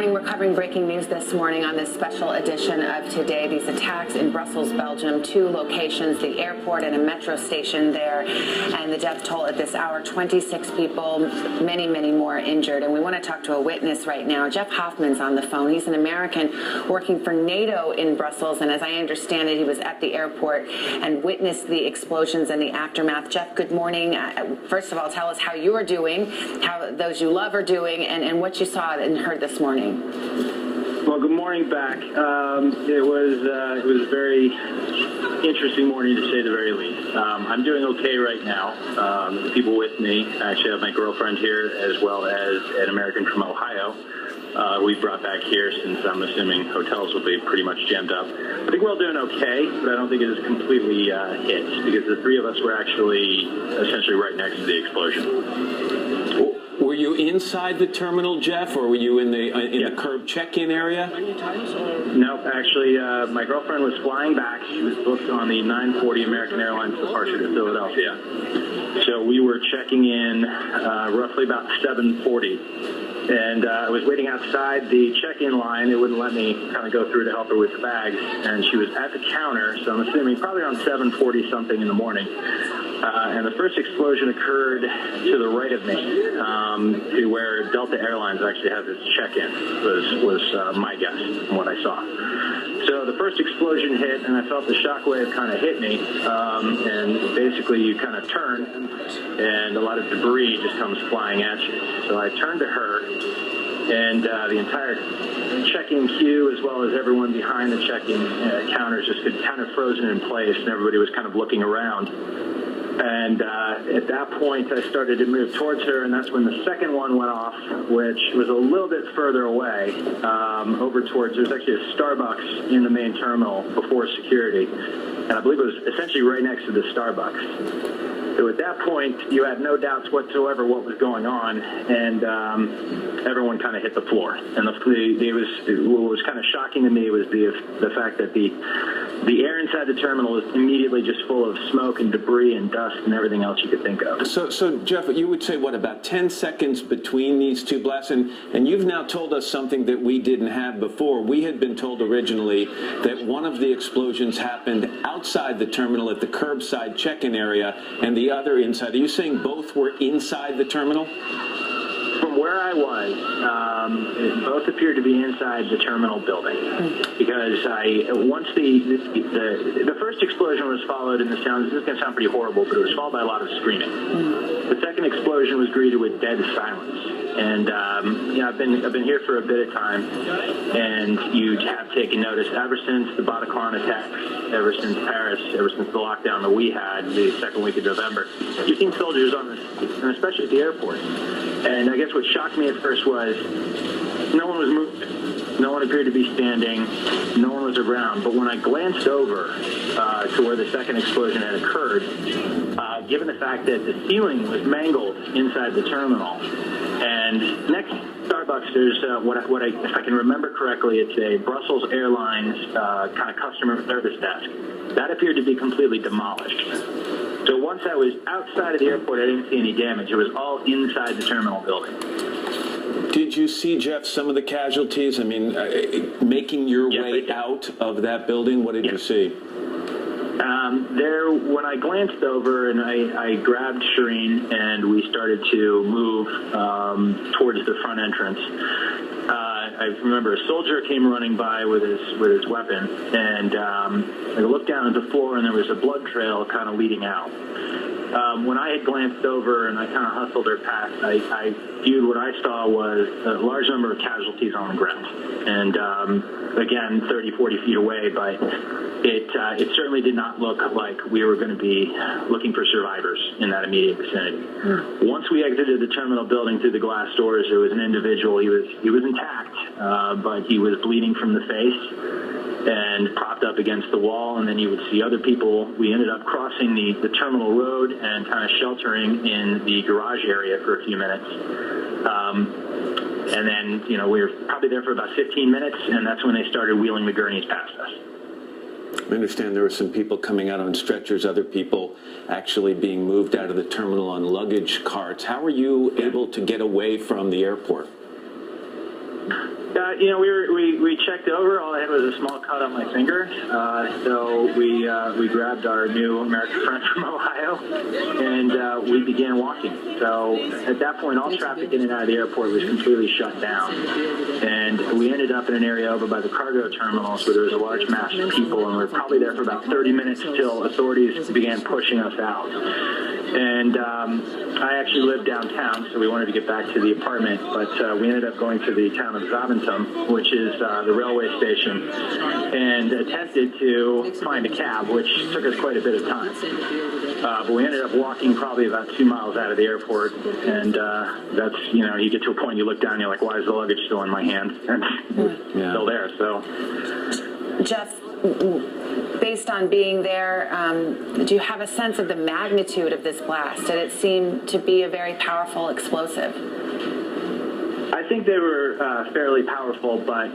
morning. We're covering breaking news this morning on this special edition of Today. These attacks in Brussels, Belgium, 2 locations, the airport and a metro station there. And the death toll at this hour, 26 people, many, many more injured. And we want to talk to a witness right now. Jeff Hoffman's on the phone. He's an American working for NATO in Brussels. And as I understand it, he was at the airport and witnessed the explosions and the aftermath. Jeff, good morning. First of all, tell us how you are doing, how those you love are doing, and what you saw and heard this morning. Well, good morning back. It was a very interesting morning, to say the very least. I'm doing okay right now. The people with me, I actually have my girlfriend here, as well as an American from Ohio. We brought back here, since I'm assuming hotels will be pretty much jammed up. I think we're all doing okay, but I don't think it is completely hit, because the 3 of us were actually essentially right next to the explosion. Were you inside the terminal, Jeff, or were you in the curb check-in area? No, actually, my girlfriend was flying back. She was booked on the 9:40 American Airlines departure to Philadelphia. So we were checking in roughly about 7:40. And I was waiting outside the check-in line. It wouldn't let me kind of go through to help her with the bags. And she was at the counter, so I'm assuming probably around 7:40 something in the morning. And the first explosion occurred to the right of me, to where Delta Airlines actually has its check-in, was my guess from what I saw. So the first explosion hit, and I felt the shockwave kind of hit me, and basically you kind of turn, and a lot of debris just comes flying at you. So I turned to her, and the entire check-in queue, as well as everyone behind the check-in counters, just got kind of frozen in place, and everybody was kind of looking around. And at that point, I started to move towards her, and that's when the second one went off, which was a little bit further away, over towards, there's actually a Starbucks in the main terminal before security, and I believe it was essentially right next to the Starbucks. So at that point, you had no doubts whatsoever what was going on, and everyone kind of hit the floor. And what was kind of shocking to me was the fact that the air inside the terminal was immediately just full of smoke and debris and dust and everything else you could think of. So Jeff, you would say, what, about 10 seconds between these 2 blasts? And you've now told us something that we didn't have before. We had been told originally that one of the explosions happened outside the terminal at the curbside check-in area, and the other inside. Are you saying both were inside the terminal? From where I was, both appeared to be inside the terminal building, because once the first explosion was followed, and this is going to sound pretty horrible, but it was followed by a lot of screaming. The second explosion was greeted with dead silence. And I've been here for a bit of time, and you have taken notice ever since the Bataclan attacks, ever since Paris, ever since the lockdown that we had the second week of November. You've seen soldiers on the streets, and especially at the airport. And I guess what shocked me at first was no one was moving. No one appeared to be standing. No one was around. But when I glanced over to where the second explosion had occurred, given the fact that the ceiling was mangled inside the terminal, and next to Starbucks, there's if I can remember correctly, it's a Brussels Airlines kind of customer service desk. That appeared to be completely demolished. So once I was outside of the airport, I didn't see any damage. It was all inside the terminal building. Did you see, Jeff, some of the casualties? I mean, making your way out of that building, what did you see? When I glanced over and I grabbed Shireen and we started to move towards the front entrance, I remember a soldier came running by with his weapon, and I looked down at the floor and there was a blood trail kind of leading out. When I had glanced over and I kind of hustled her past, I viewed what I saw was a large number of casualties on the ground. And again, 30, 40 feet away, but it certainly did not look like we were going to be looking for survivors in that immediate vicinity. Once we exited the terminal building through the glass doors, there was an individual. He was intact, but he was bleeding from the face and propped up against the wall, and then you would see other people. We ended up crossing the terminal road and kind of sheltering in the garage area for a few minutes. And then, we were probably there for about 15 minutes, and that's when they started wheeling the gurneys past us. I understand there were some people coming out on stretchers, other people actually being moved out of the terminal on luggage carts. How were you able to get away from the airport? We checked over. All I had was a small cut on my finger. So we grabbed our new American friend from Ohio, and we began walking. So at that point, all traffic in and out of the airport was completely shut down. And we ended up in an area over by the cargo terminals where there was a large mass of people, and we were probably there for about 30 minutes till authorities began pushing us out. And I actually lived downtown, so we wanted to get back to the apartment, but we ended up going to the town of Zaventem, which is the railway station, and attempted to find a cab, which took us quite a bit of time. But we ended up walking probably about 2 miles out of the airport, and that's, you get to a point, you look down, you're like, why is the luggage still in my hand? And it's still there, so. Jeff, based on being there, do you have a sense of the magnitude of this blast? Did it seem to be a very powerful explosive? I think they were fairly powerful, but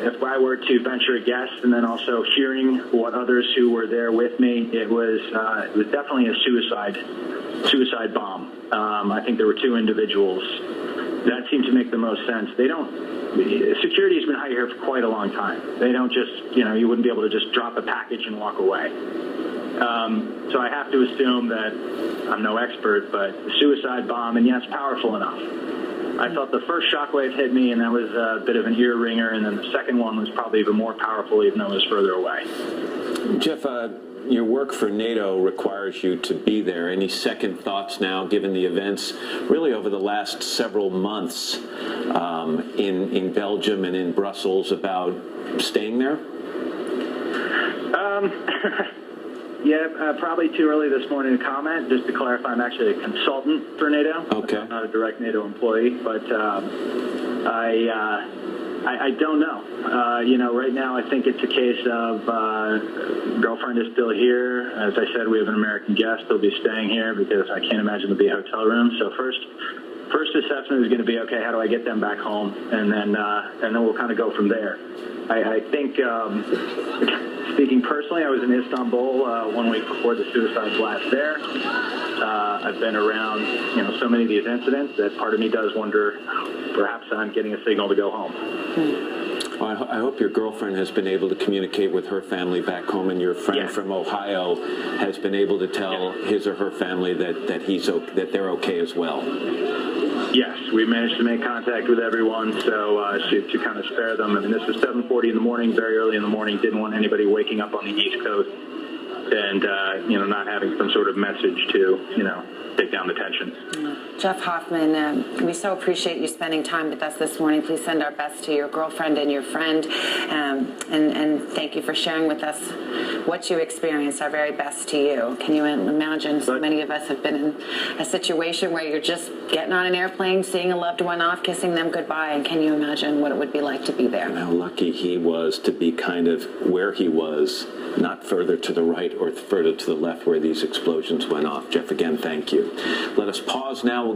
if I were to venture a guess, and then also hearing what others who were there with me, it was definitely a suicide bomb. I think there were 2 individuals. That seemed to make the most sense. Security has been high here for quite a long time. They don't just, you wouldn't be able to just drop a package and walk away. So I have to assume that, I'm no expert, but suicide bomb, and yes, powerful enough. I felt the first shockwave hit me, and that was a bit of an ear ringer, and then the second one was probably even more powerful, even though it was further away. Jeff, your work for NATO requires you to be there. Any second thoughts now, given the events really over the last several months in Belgium and in Brussels, about staying there? Probably too early this morning to comment. Just to clarify, I'm actually a consultant for NATO. Okay. I'm not a direct NATO employee, but I don't know. Right now I think it's a case of girlfriend is still here. As I said, we have an American guest. They'll be staying here because I can't imagine there'll be a hotel room. So first assessment is going to be, okay, how do I get them back home? And then we'll kind of go from there. I think, speaking personally, I was in Istanbul 1 week before the suicide blast there. I've been around, so many of these incidents that part of me does wonder, perhaps I'm getting a signal to go home. Well, I hope your girlfriend has been able to communicate with her family back home, and your friend from Ohio has been able to tell his or her family that they're okay as well. Yes, we managed to make contact with everyone, so to kind of spare them. I mean, this was 7:40 in the morning, very early in the morning. Didn't want anybody waking up on the East Coast and not having some sort of message to take down the tension. Jeff Hoffman, we so appreciate you spending time with us this morning. Please send our best to your girlfriend and your friend, and thank you for sharing with us what you experienced. Our very best to you. Can you imagine? So many of us have been in a situation where you're just getting on an airplane, seeing a loved one off, kissing them goodbye, and can you imagine what it would be like to be there? And how lucky he was to be kind of where he was, not further to the right or further to the left where these explosions went off. Jeff, again, thank you. Let us pause now.